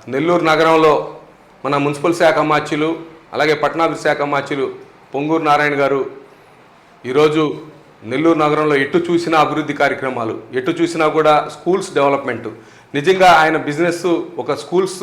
నెల్లూరు నగరంలో మన మున్సిపల్ శాఖ మార్చులు అలాగే పట్టణాభివృద్ధి శాఖ మార్చులు పొంగూరు నారాయణ గారు ఈరోజు నెల్లూరు నగరంలో ఎటు చూసినా అభివృద్ధి కార్యక్రమాలు, ఎటు చూసినా కూడా స్కూల్స్ డెవలప్మెంట్. నిజంగా ఆయన బిజినెస్ ఒక స్కూల్స్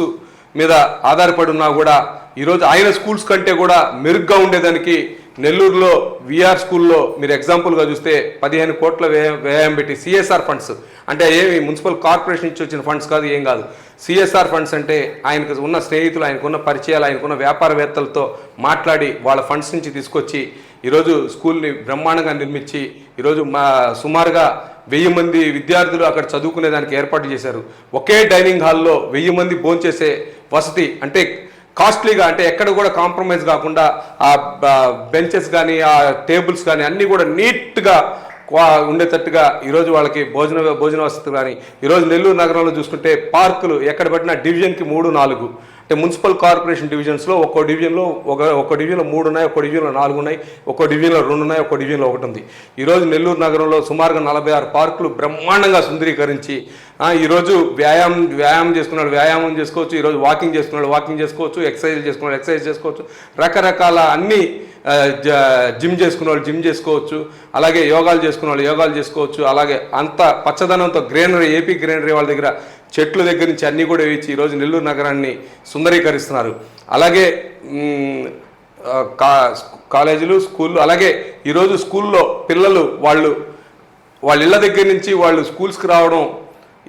మీద ఆధారపడి ఉన్నా కూడా ఈరోజు ఆయన స్కూల్స్ కంటే కూడా మెరుగ్గా ఉండేదానికి నెల్లూరులో విఆర్ స్కూల్లో మీరు ఎగ్జాంపుల్గా చూస్తే 15 కోట్ల వ్యయం పెట్టి సిఎస్ఆర్ ఫండ్స్, అంటే ఏమి మున్సిపల్ కార్పొరేషన్ నుంచి వచ్చిన ఫండ్స్ కాదు, ఏం కాదు. సిఎస్ఆర్ ఫండ్స్ అంటే ఆయనకు ఉన్న స్నేహితులు, ఆయనకున్న పరిచయాలు, ఆయనకున్న వ్యాపారవేత్తలతో మాట్లాడి వాళ్ళ ఫండ్స్ నుంచి తీసుకొచ్చి ఈరోజు స్కూల్ని బ్రహ్మాండంగా నిర్మించి ఈరోజు సుమారుగా 1000 మంది విద్యార్థులు అక్కడ చదువుకునేదానికి ఏర్పాటు చేశారు. ఒకే డైనింగ్ హాల్లో 1000 మంది భోంచేసే వసతి, అంటే కాస్ట్లీగా, అంటే ఎక్కడ కూడా కాంప్రమైజ్ కాకుండా ఆ బెంచెస్ కానీ ఆ టేబుల్స్ కానీ అన్నీ కూడా నీట్గా ఉండేటట్టుగా ఈరోజు వాళ్ళకి భోజన వసతులు కానీ ఈరోజు నెల్లూరు నగరంలో చూసుకుంటే పార్కులు ఎక్కడ పట్టినా డివిజన్కి 3-4, అంటే మున్సిపల్ కార్పొరేషన్ డివిజన్స్లో ఒక్కో డివిజన్లో 3 ఉన్నాయి, ఒక్కో డివిజన్లో 4 ఉన్నాయి, ఒక్కో డివిజన్లో 2 ఉన్నాయి, ఒక్కో డివిజన్లో 1 ఉంది. ఈరోజు నెల్లూరు నగరంలో సుమారుగా 46 పార్కులు బ్రహ్మాండంగా సుందరీకరించి ఈరోజు వ్యాయామం చేసుకున్నాడు వ్యాయామం చేసుకోవచ్చు, ఈరోజు వాకింగ్ చేసుకున్నాడు వాకింగ్ చేసుకోవచ్చు, ఎక్సర్సైజ్ చేసుకోవచ్చు, రకరకాల అన్ని జిమ్ చేసుకున్న జిమ్ చేసుకోవచ్చు, అలాగే యోగాలు చేసుకున్న యోగాలు చేసుకోవచ్చు. అలాగే అంత పచ్చదనంతో గ్రీనరీ, ఏపీ గ్రీనరీ వాళ్ళ దగ్గర చెట్ల దగ్గర నుంచి అన్నీ కూడా వేయించి ఈరోజు నెల్లూరు నగరాన్ని సుందరీకరిస్తున్నారు. అలాగే కాలేజీలు, స్కూళ్ళు, అలాగే ఈరోజు స్కూల్లో పిల్లలు వాళ్ళ ఇళ్ళ దగ్గర నుంచి వాళ్ళు స్కూల్స్కి రావడం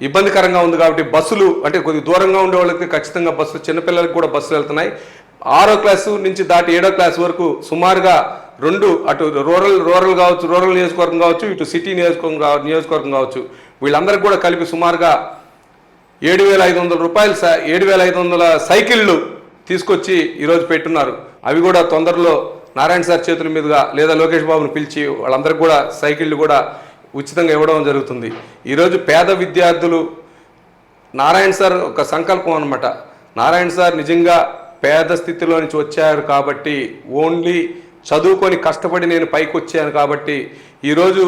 ఇబ్బందికరంగా ఉంది కాబట్టి బస్సులు, అంటే కొద్దిగా దూరంగా ఉండే వాళ్ళకి ఖచ్చితంగా బస్సులు, చిన్నపిల్లలకి కూడా బస్సులు వెళ్తున్నాయి. 6వ క్లాసు నుంచి దాటి 7వ క్లాస్ వరకు సుమారుగా 2, అటు రూరల్ కావచ్చు, రూరల్ నియోజకవర్గం కావచ్చు, ఇటు సిటీ నియోజకవర్గం కావచ్చు, వీళ్ళందరికీ కూడా కలిపి సుమారుగా 7,500 రూపాయలు 7,500 సైకిళ్ళు తీసుకొచ్చి ఈరోజు పెట్టున్నారు. అవి కూడా తొందరలో నారాయణ సార్ చేతుల మీదుగా లేదా లోకేష్ బాబుని పిలిచి వాళ్ళందరికీ కూడా సైకిళ్ళు కూడా ఉచితంగా ఇవ్వడం జరుగుతుంది. ఈరోజు పేద విద్యార్థులు, నారాయణ సార్ ఒక సంకల్పం అన్నమాట. నారాయణ సార్ నిజంగా పేద స్థితిలో నుంచి వచ్చారు కాబట్టి, ఓన్లీ చదువుకొని కష్టపడి నేను పైకి వచ్చాను కాబట్టి ఈరోజు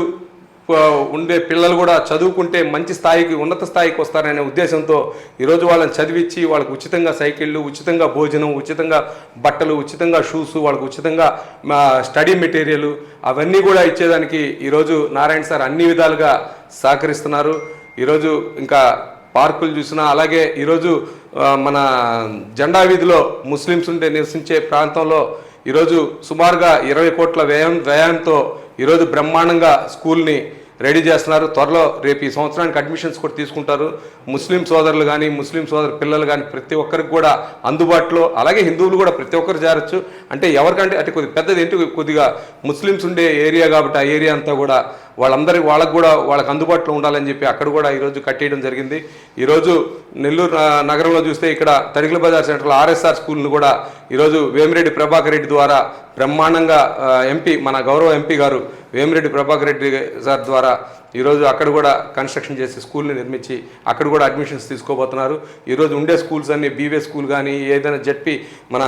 ఉండే పిల్లలు కూడా చదువుకుంటే మంచి స్థాయికి, ఉన్నత స్థాయికి వస్తారనే ఉద్దేశంతో ఈరోజు వాళ్ళని చదివించి వాళ్ళకు ఉచితంగా సైకిళ్ళు, ఉచితంగా భోజనం, ఉచితంగా బట్టలు, ఉచితంగా షూస్, వాళ్ళకు ఉచితంగా స్టడీ మెటీరియల్ అవన్నీ కూడా ఇచ్చేదానికి ఈరోజు నారాయణ సార్ అన్ని విధాలుగా సహకరిస్తున్నారు. ఈరోజు ఇంకా పార్కులు చూసినా, అలాగే ఈరోజు మన జెండా వీధిలో ముస్లిమ్స్ నివసించే ప్రాంతంలో ఈరోజు సుమారుగా 20 కోట్ల వ్యయంతో ఈరోజు బ్రహ్మాండంగా స్కూల్ని రెడీ చేస్తున్నారు. త్వరలో రేపు ఈ సంవత్సరానికి అడ్మిషన్స్ కూడా తీసుకుంటారు. ముస్లిం సోదరులు కానీ, ముస్లిం సోదరు పిల్లలు కానీ ప్రతి ఒక్కరికి కూడా అందుబాటులో, అలాగే హిందువులు కూడా ప్రతి ఒక్కరు చేరచ్చు. అంటే ఎవరికంటే అంటే కొద్దిగా పెద్దది ఏంటి, కొద్దిగా ముస్లిమ్స్ ఉండే ఏరియా కాబట్టి ఆ ఏరియా అంతా కూడా వాళ్ళకి అందుబాటులో ఉండాలని చెప్పి అక్కడ కూడా ఈరోజు కట్టేయడం జరిగింది. ఈరోజు నెల్లూరు నగరంలో చూస్తే ఇక్కడ తడికల బజార్ సెంటర్లో ఆర్ఎస్ఆర్ స్కూల్ను కూడా ఈరోజు వేమిరెడ్డి ప్రభాకర్ రెడ్డి ద్వారా బ్రహ్మాండంగా ఎంపీ, మన గౌరవ ఎంపీ గారు వేమిరెడ్డి ప్రభాకర్ రెడ్డి సార్ ద్వారా ఈరోజు అక్కడ కూడా కన్స్ట్రక్షన్ చేసి స్కూల్ని నిర్మించి అక్కడ కూడా అడ్మిషన్స్ తీసుకోబోతున్నారు. ఈరోజు ఉండే స్కూల్స్ అన్నీ బీవే స్కూల్ కానీ, ఏదైనా జెడ్పీ మన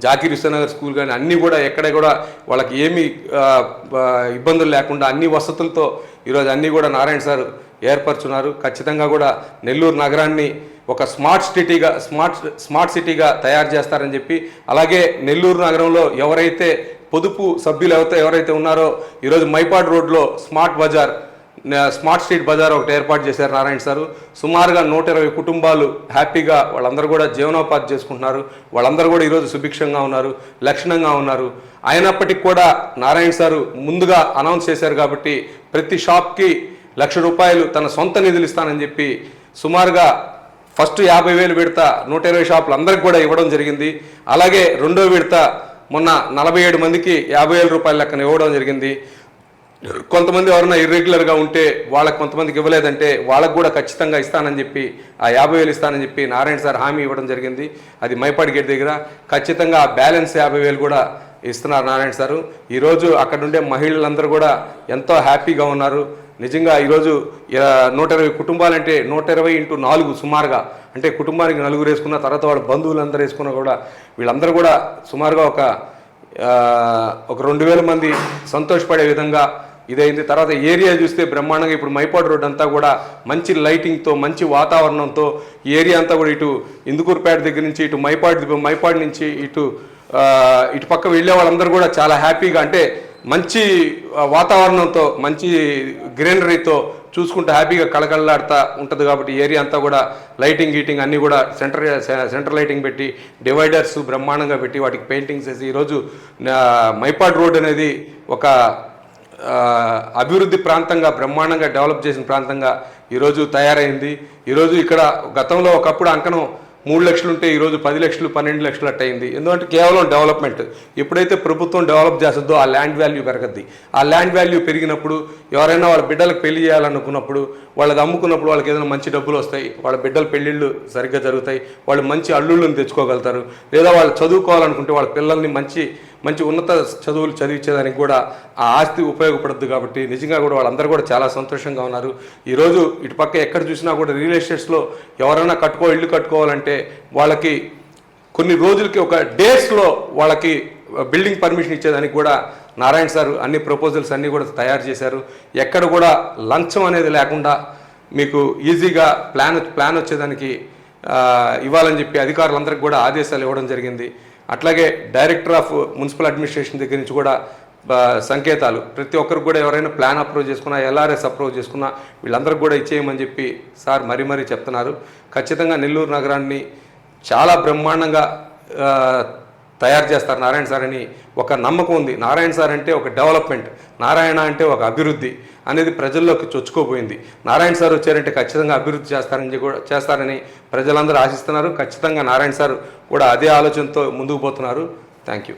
జాకీర్ హుస్సేన్ స్కూల్ కానీ అన్నీ కూడా ఎక్కడ కూడా వాళ్ళకి ఏమీ ఇబ్బందులు లేకుండా అన్ని వసతులతో ఈరోజు అన్నీ కూడా నారాయణ సార్ ఏర్పరచున్నారు. ఖచ్చితంగా కూడా నెల్లూరు నగరాన్ని ఒక స్మార్ట్ సిటీగా తయారు చేస్తారని చెప్పి, అలాగే నెల్లూరు నగరంలో ఎవరైతే పొదుపు సభ్యులు ఎవరైతే ఉన్నారో ఈరోజు మైపాడ్ రోడ్లో స్మార్ట్ స్ట్రీట్ బజార్ ఒకటి ఏర్పాటు చేశారు నారాయణ సారు. సుమారుగా 120 కుటుంబాలు హ్యాపీగా వాళ్ళందరూ కూడా జీవనోపాధి చేసుకుంటున్నారు. వాళ్ళందరూ కూడా ఈరోజు సుభిక్షంగా ఉన్నారు, లక్షణంగా ఉన్నారు. అయినప్పటికీ కూడా నారాయణ సారు ముందుగా అనౌన్స్ చేశారు కాబట్టి ప్రతి షాప్కి ₹1,00,000 తన సొంత నిధులు ఇస్తానని చెప్పి సుమారుగా ఫస్ట్ 50,000 విడత 120 షాపులు అందరికి కూడా ఇవ్వడం జరిగింది. అలాగే రెండో విడత మొన్న 47 మందికి ₹50,000 లెక్కన ఇవ్వడం జరిగింది. కొంతమంది ఎవరైనా ఇర్రెగ్యులర్గా ఉంటే వాళ్ళకి కొంతమందికి ఇవ్వలేదంటే వాళ్ళకు కూడా ఖచ్చితంగా ఇస్తానని చెప్పి ఆ 50,000 ఇస్తానని చెప్పి నారాయణ సార్ హామీ ఇవ్వడం జరిగింది. అది మైపాడ్ గేట్ దగ్గర ఖచ్చితంగా ఆ బ్యాలెన్స్ 50,000 కూడా ఇస్తున్నారు నారాయణ సారు. ఈరోజు అక్కడ ఉండే మహిళలందరూ కూడా ఎంతో హ్యాపీగా ఉన్నారు. నిజంగా ఈరోజు 120 కుటుంబాలంటే 120 × 4 సుమారుగా, అంటే కుటుంబానికి 4 వేసుకున్న తర్వాత వాళ్ళ బంధువులందరూ వేసుకున్నా కూడా వీళ్ళందరూ కూడా సుమారుగా ఒక 2,000 మంది సంతోషపడే విధంగా ఇదైంది. తర్వాత ఏరియా చూస్తే బ్రహ్మాండంగా ఇప్పుడు మైపాడు రోడ్ అంతా కూడా మంచి లైటింగ్తో మంచి వాతావరణంతో ఈ ఏరియా అంతా కూడా ఇటు ఇందుకూరుపేట దగ్గర నుంచి ఇటు మైపాడు నుంచి ఇటు పక్క వెళ్ళే వాళ్ళందరూ కూడా చాలా హ్యాపీగా, అంటే మంచి వాతావరణంతో మంచి గ్రీనరీతో చూసుకుంటే హ్యాపీగా కళకళలాడుతూ ఉంటుంది. కాబట్టి ఏరియా అంతా కూడా గీటింగ్ అన్నీ కూడా సెంటర్ లైటింగ్ పెట్టి డివైడర్స్ బ్రహ్మాండంగా పెట్టి వాటికి పెయింటింగ్స్ వేసి ఈరోజు మైపాడ్ రోడ్ అనేది ఒక అభివృద్ధి ప్రాంతంగా బ్రహ్మాండంగా డెవలప్ చేసిన ప్రాంతంగా ఈరోజు తయారైంది. ఈరోజు ఇక్కడ గతంలో ఒకప్పుడు అంకణం 3 లక్షలు ఉంటే ఈరోజు 10 లక్షలు 12 లక్షలు అట్టయింది. ఎందుకంటే కేవలం డెవలప్మెంట్. ఎప్పుడైతే ప్రభుత్వం డెవలప్ చేస్తుందో ఆ ల్యాండ్ వాల్యూ పెరగద్ది. ఆ ల్యాండ్ వాల్యూ పెరిగినప్పుడు ఎవరైనా వాళ్ళ బిడ్డలకు పెళ్లి చేయాలనుకున్నప్పుడు వాళ్ళది అమ్ముకున్నప్పుడు వాళ్ళకి ఏదైనా మంచి డబ్బులు వస్తాయి, వాళ్ళ బిడ్డల పెళ్ళిళ్ళు సరిగ్గా జరుగుతాయి, వాళ్ళు మంచి అల్లుళ్ళని తెచ్చుకోగలుగుతారు. లేదా వాళ్ళు చదువుకోవాలనుకుంటే వాళ్ళ పిల్లల్ని మంచి ఉన్నత చదువులు చదివించేదానికి కూడా ఆ ఆస్తి ఉపయోగపడుద్ది. కాబట్టి నిజంగా కూడా వాళ్ళందరూ కూడా చాలా సంతోషంగా ఉన్నారు. ఈరోజు ఇటుపక్క ఎక్కడ చూసినా కూడా రియల్ ఎస్టేట్స్లో ఎవరైనా ఇల్లు కట్టుకోవాలంటే వాళ్ళకి కొన్ని రోజులకి ఒక డేస్లో వాళ్ళకి బిల్డింగ్ పర్మిషన్ ఇచ్చేదానికి కూడా నారాయణ సార్ అన్ని ప్రపోజల్స్ అన్నీ కూడా తయారు చేశారు. ఎక్కడ కూడా లంచం అనేది లేకుండా మీకు ఈజీగా ప్లాన్ వచ్చేదానికి ఇవ్వాలని చెప్పి అధికారులందరికీ కూడా ఆదేశాలు ఇవ్వడం జరిగింది. అట్లాగే డైరెక్టర్ ఆఫ్ మున్సిపల్ అడ్మినిస్ట్రేషన్ దగ్గర నుంచి కూడా సంకేతాలు ప్రతి ఒక్కరికి కూడా ఎవరైనా ప్లాన్ అప్రూవ్ చేసుకున్నా, ఎల్ఆర్ఎస్ అప్రూవ్ చేసుకున్నా వీళ్ళందరికీ కూడా ఇచ్చేయమని చెప్పి సార్ మరీ చెప్తున్నారు. ఖచ్చితంగా నెల్లూరు నగరాన్ని చాలా బ్రహ్మాండంగా తయారు చేస్తారు నారాయణ సార్ అని ఒక నమ్మకం ఉంది. నారాయణ సార్ అంటే ఒక డెవలప్మెంట్, నారాయణ అంటే ఒక అభివృద్ధి అనేది ప్రజల్లోకి చొచ్చుకోపోయింది. నారాయణ సార్ వచ్చారంటే ఖచ్చితంగా అభివృద్ధి చేస్తారని ప్రజలందరూ ఆశిస్తున్నారు. ఖచ్చితంగా నారాయణ సార్ కూడా అదే ఆలోచనతో ముందుకు పోతున్నారు. Thank you.